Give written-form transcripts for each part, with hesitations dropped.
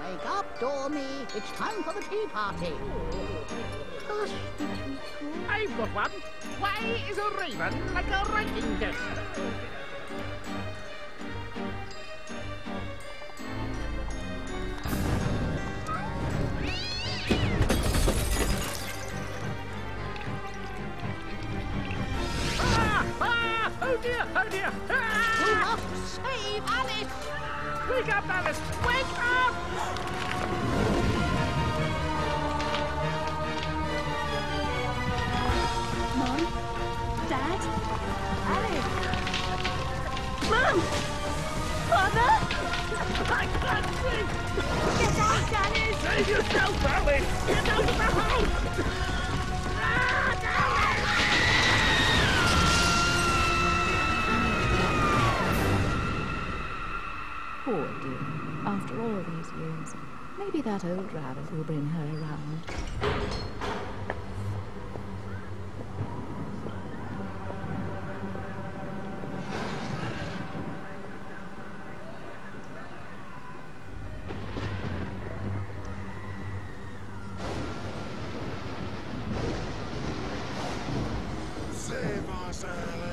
Wake up, Dormy. It's time for the tea party. I've got one. Why is a raven like a writing desk? Oh dear, oh dear! We must save Alice. Wake up, Alice! Wake up! Mom? Dad? Alice? Mom! Father? I can't see! Get out, Alice! Save yourself, Alice! Get out of the house! Poor dear. After all these years, maybe that old rabbit will bring her around. Save us, Alice!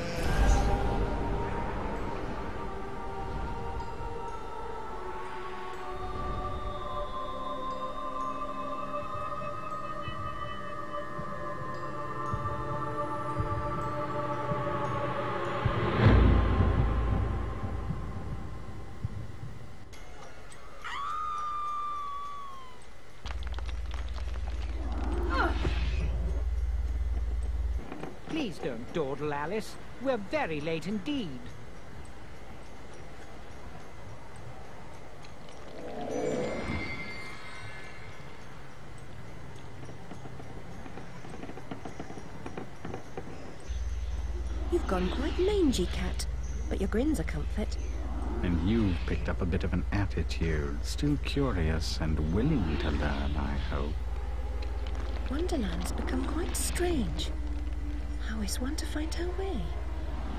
Please don't dawdle, Alice. We're very late indeed. You've gone quite mangy, Cat, but your grin's a comfort. And you've picked up a bit of an attitude. Still curious and willing to learn, I hope. Wonderland's become quite strange. How is one to find her way?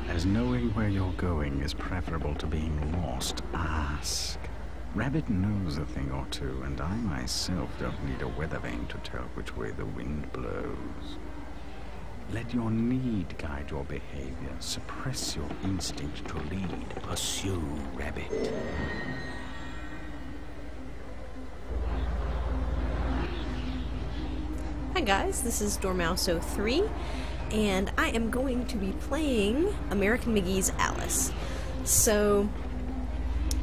As knowing where you're going is preferable to being lost, ask. Rabbit knows a thing or two, and I myself don't need a weather vane to tell which way the wind blows. Let your need guide your behavior. Suppress your instinct to lead. Pursue, Rabbit. Hi guys, this is Dormouse03, and I am going to be playing American McGee's Alice. So,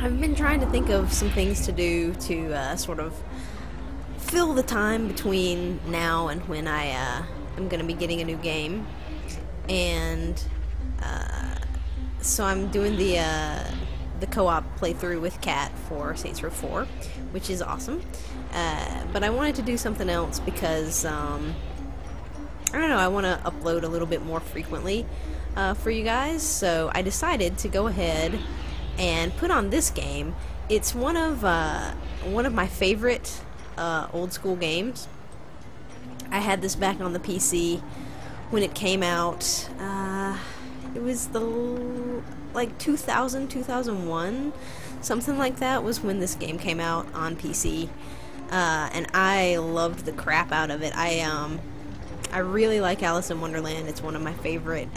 I've been trying to think of some things to do to sort of fill the time between now and when I am going to be getting a new game. And so I'm doing the co-op playthrough with Kat for Saints Row 4, which is awesome. But I wanted to do something else because, I don't know, I want to upload a little bit more frequently for you guys, so I decided to go ahead and put on this game. It's one of my favorite old school games. I had this back on the PC when it came out. It was like 2000, 2001, something like that was when this game came out on PC. And I loved the crap out of it. I really like Alice in Wonderland. It's one of my favorite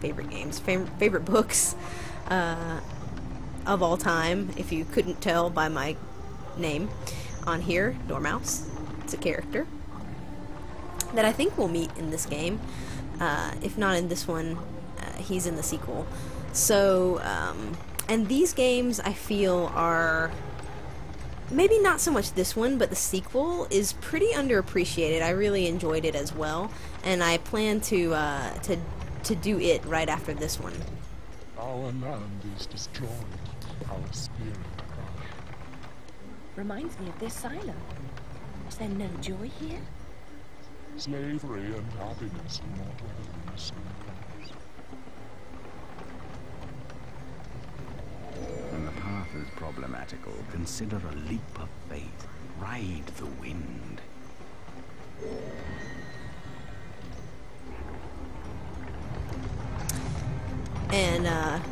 favorite books of all time. If you couldn't tell by my name on here, Dormouse. It's a character that I think we'll meet in this game. If not in this one, he's in the sequel. So, and these games I feel are maybe not so much this one, but the sequel is pretty underappreciated. I really enjoyed it as well, and I plan to do it right after this one. Our land is destroyed, our spirit crushed. Reminds me of this asylum. Is there no joy here? Slavery and happiness are not where the same place. sabbatical, consider a leap of faith. Ride the wind. And,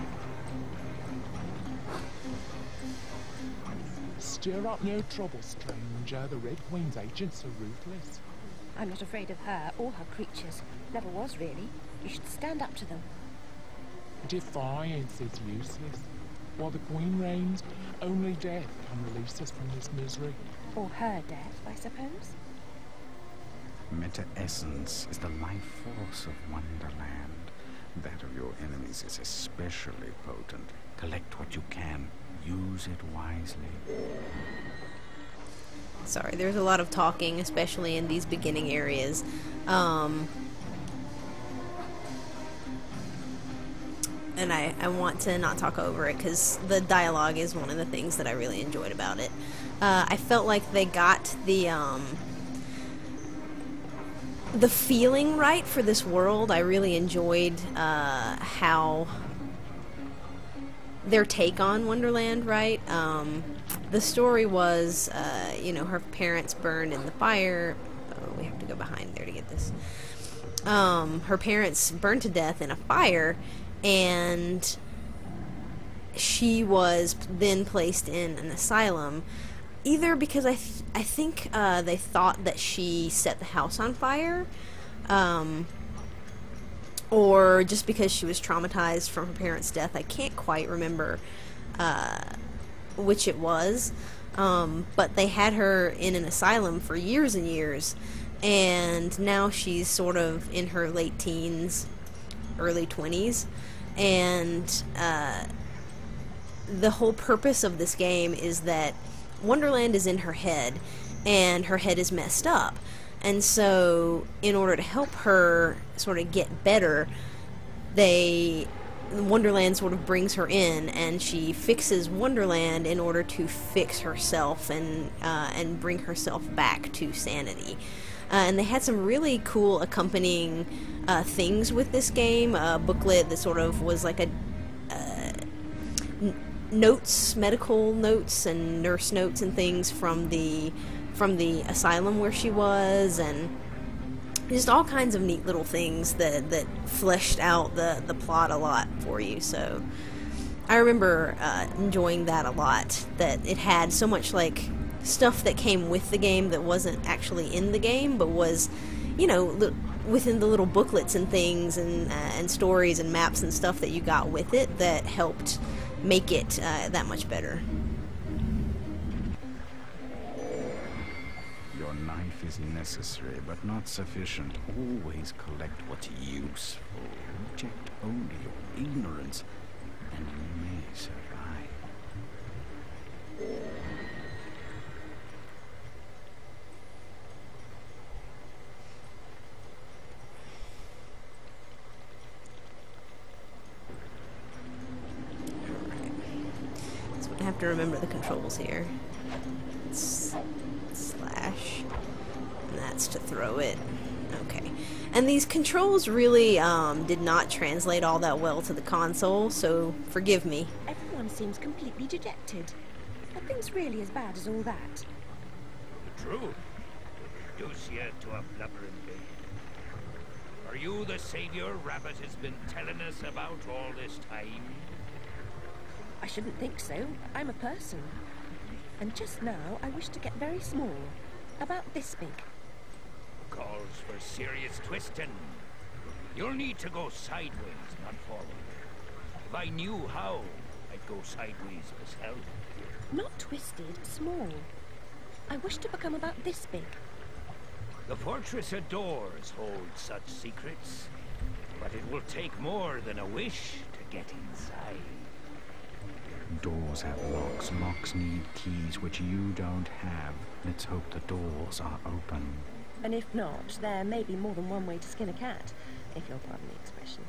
Stir up no trouble, stranger. The Red Queen's agents are ruthless. I'm not afraid of her or her creatures. Never was, really. You should stand up to them. Defiance is useless. While the Queen reigns, only death can release us from this misery. Or her death, I suppose. Meta-essence is the life force of Wonderland. That of your enemies is especially potent. Collect what you can. Use it wisely. sorry, there's a lot of talking, especially in these beginning areas. And I want to not talk over it because the dialogue is one of the things that I really enjoyed about it. I felt like they got the feeling right for this world. I really enjoyed how their take on Wonderland, right? The story was, you know, her parents burned in the fire. Oh, we have to go behind there to get this. Her parents burned to death in a fire, and she was then placed in an asylum, either because I think they thought that she set the house on fire, or just because she was traumatized from her parents' death. I can't quite remember which it was, but they had her in an asylum for years and years, and now she's sort of in her late teens, early 20s, and the whole purpose of this game is that Wonderland is in her head, and her head is messed up. And so, in order to help her sort of get better, Wonderland sort of brings her in, and she fixes Wonderland in order to fix herself and bring herself back to sanity. And they had some really cool accompanying things with this game. A booklet that sort of was like a notes, medical notes and nurse notes and things from the asylum where she was, and just all kinds of neat little things that fleshed out the plot a lot for you. So I remember enjoying that a lot, that it had so much like stuff that came with the game that wasn't actually in the game, but was, you know, within the little booklets and things and stories and maps and stuff that you got with it that helped make it that much better. Your knife is necessary, but not sufficient. Always collect what's useful. Reject only your ignorance, and you may survive. I have to remember the controls here. Slash. And that's to throw it. Okay. And these controls really did not translate all that well to the console, so forgive me. Everyone seems completely dejected. Are things really as bad as all that? True. Reduce you to a blubbering babe. Are you the savior Rabbit has been telling us about all this time? I shouldn't think so. I'm a person. And just now, I wish to get very small. About this big. Calls for serious twisting. You'll need to go sideways, not forward. If I knew how, I'd go sideways myself. Not twisted, small. I wish to become about this big. The fortress of doors holds such secrets, but it will take more than a wish to get inside. Doors have locks. Locks need keys, which you don't have. Let's hope the doors are open. And if not, there may be more than one way to skin a cat, if you'll pardon the expression.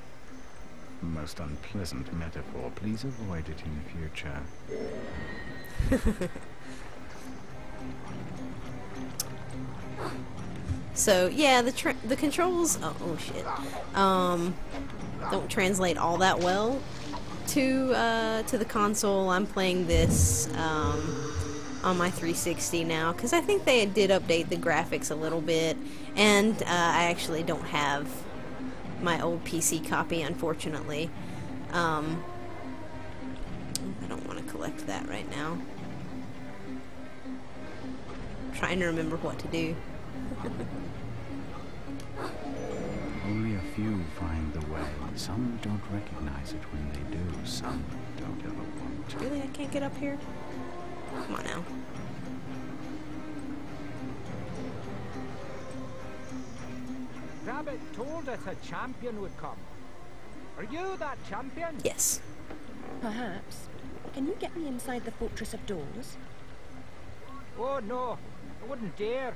Most unpleasant metaphor. Please avoid it in the future. So yeah, the controls. Oh shit. Don't translate all that well. to the console. I'm playing this on my 360 now because I think they did update the graphics a little bit, and I actually don't have my old PC copy, unfortunately. I don't want to collect that right now. I'm trying to remember what to do. Only a few find the way. Some don't recognize it when they do. Some don't ever want to. Really? I can't get up here? Come on now. Rabbit told us a champion would come. Are you that champion? Yes. Perhaps. Can you get me inside the Fortress of Doors? Oh no, I wouldn't dare.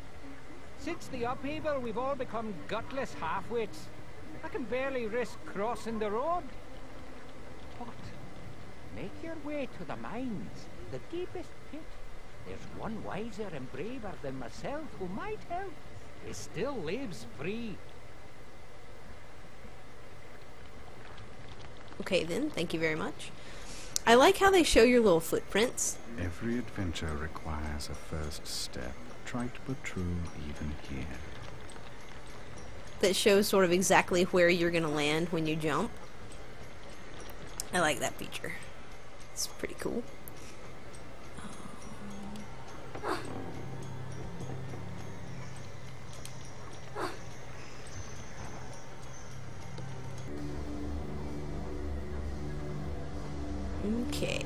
Since the upheaval, we've all become gutless half-wits. I can barely risk crossing the road. But make your way to the mines, the deepest pit. There's one wiser and braver than myself who might help. He still lives free. Okay then, thank you very much. I like how they show your little footprints. Every adventure requires a first step. Try to put true even here. That shows sort of exactly where you're gonna land when you jump. I like that feature. It's pretty cool. Okay.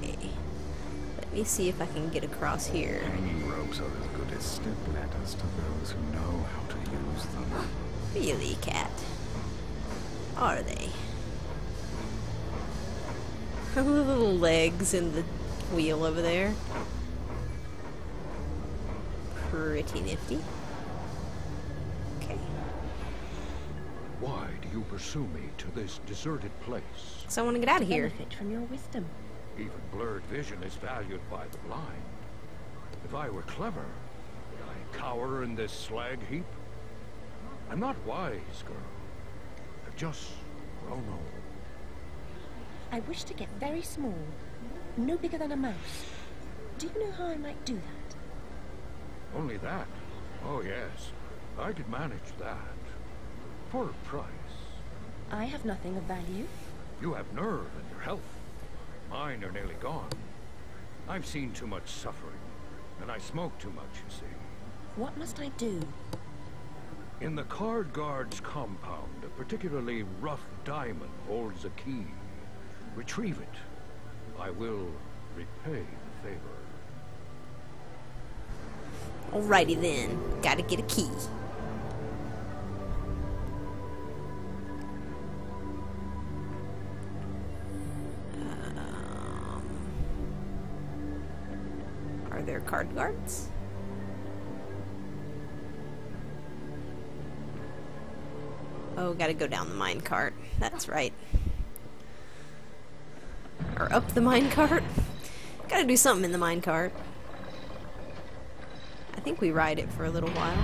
Let me see if I can get across here. Hanging ropes are as good as step ladders to those who know how to use them. Really, cat? Are they? The little legs in the wheel over there. Pretty nifty. Okay. Why do you pursue me to this deserted place? So I want to get out of here. Benefit from your wisdom. Even blurred vision is valued by the blind. If I were clever, would I cower in this slag heap? I'm not wise, girl. I've just grown old. I wish to get very small. No bigger than a mouse. Do you know how I might do that? Only that? Oh, yes. I could manage that. For a price. I have nothing of value. You have nerve and your health. Mine are nearly gone. I've seen too much suffering, and I smoke too much, you see. What must I do? In the Card Guard's compound, a particularly rough diamond holds a key. Retrieve it. I will repay the favor. Alrighty then. Gotta get a key. Are there card guards? Oh, gotta go down the mine cart. That's right. Or up the mine cart. Gotta do something in the mine cart. I think we ride it for a little while.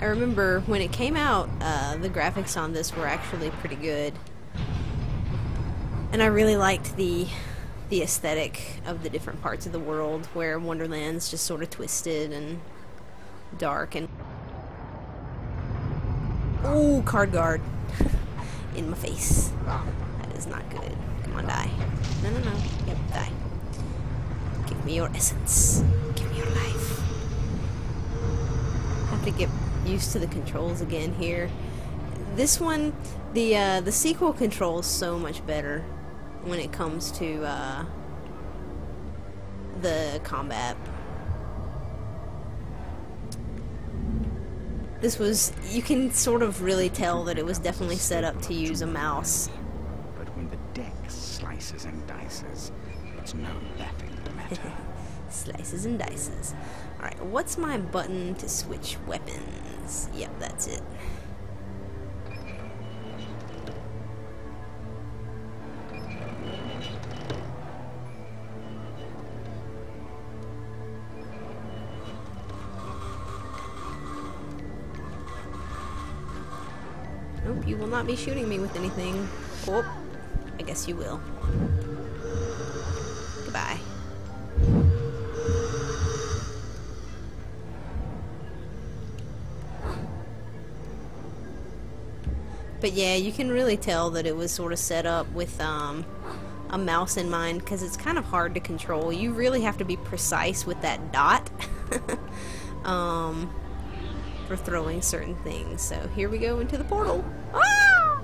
I remember when it came out, the graphics on this were actually pretty good. And I really liked the aesthetic of the different parts of the world, where Wonderland's just sort of twisted and dark and... Ooh, card guard. In my face. That is not good. Come on, die. No, no, no. Yep, die. Give me your essence. Give me your life. I have to get used to the controls again here. This one, the sequel controls so much better when it comes to the combat. This was, you can sort of really tell that it was definitely set up to use a mouse. But when the deck slices and dices, it's no laughing matter. Slices and dices. Alright, what's my button to switch weapons? Yep, that's it. Nope, you will not be shooting me with anything. Oh, I guess you will. Goodbye. But yeah, you can really tell that it was sort of set up with a mouse in mind, because it's kind of hard to control. You really have to be precise with that dot for throwing certain things. So here we go into the portal. Ah!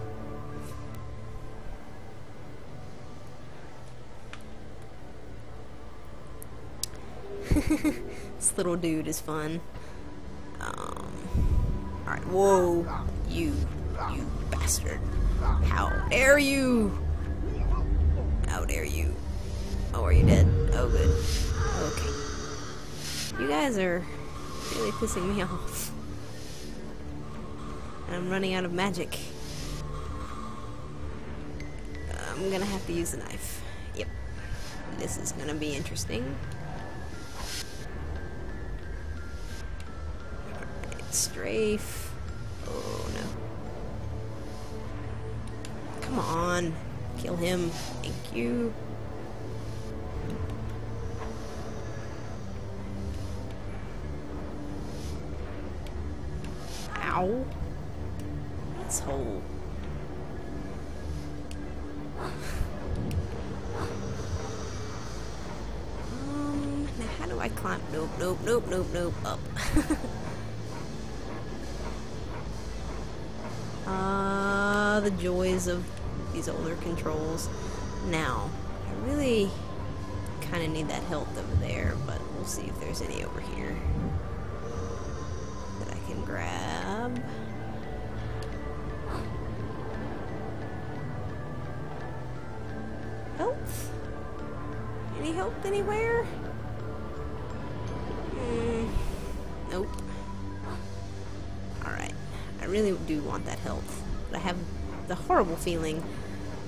This little dude is fun. Alright, whoa, you bastard. How dare you? How dare you? Oh, are you dead? Oh, good. Okay. You guys are really pissing me off. I'm running out of magic. I'm gonna have to use a knife. Yep. This is gonna be interesting. Alright, strafe. Oh, no. Come on. Kill him. Thank you. Ow. This hole. Now how do I climb? Nope, nope, nope, nope, nope. Up. The joys of these older controls. Now, I really kind of need that health over there, but we'll see if there's any over here that I can grab. Health? Any health anywhere? Nope. Alright. I really do want that health, but I have the horrible feeling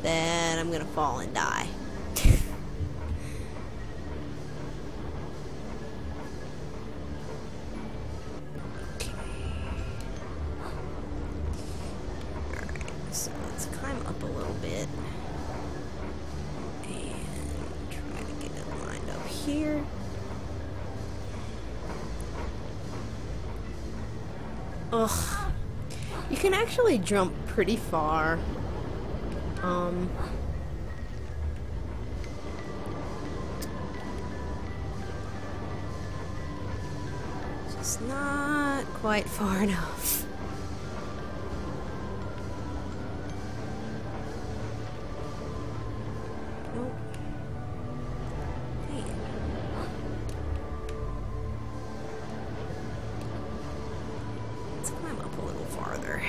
that I'm gonna fall and die. Okay. Alright, so let's climb up a little bit and try to get it lined up here. Ugh. You can actually jump pretty far. Just not quite far enough. Nope. Damn. Let's climb up a little farther.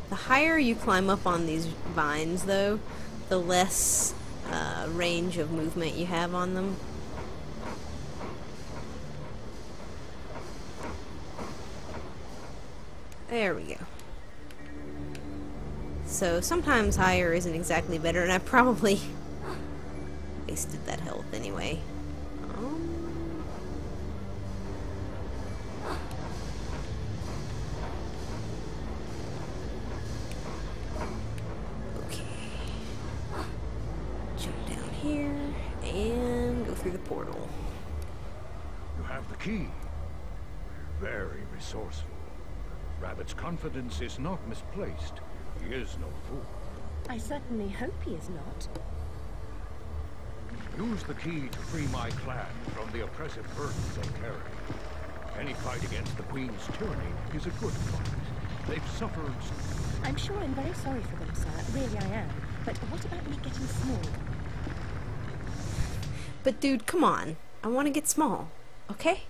The higher you climb up on these vines, though, the less range of movement you have on them. There we go. So sometimes higher isn't exactly better, and I probably wasted that health anyway. Here and go through the portal. You have the key. Very resourceful. Rabbit's confidence is not misplaced. He is no fool. I certainly hope he is not. Use the key to free my clan from the oppressive burdens they carry. Any fight against the Queen's tyranny is a good fight. They've suffered. I'm sure I'm very sorry for them, sir. Really I am. But what about me getting small? But dude, come on. I want to get small, okay?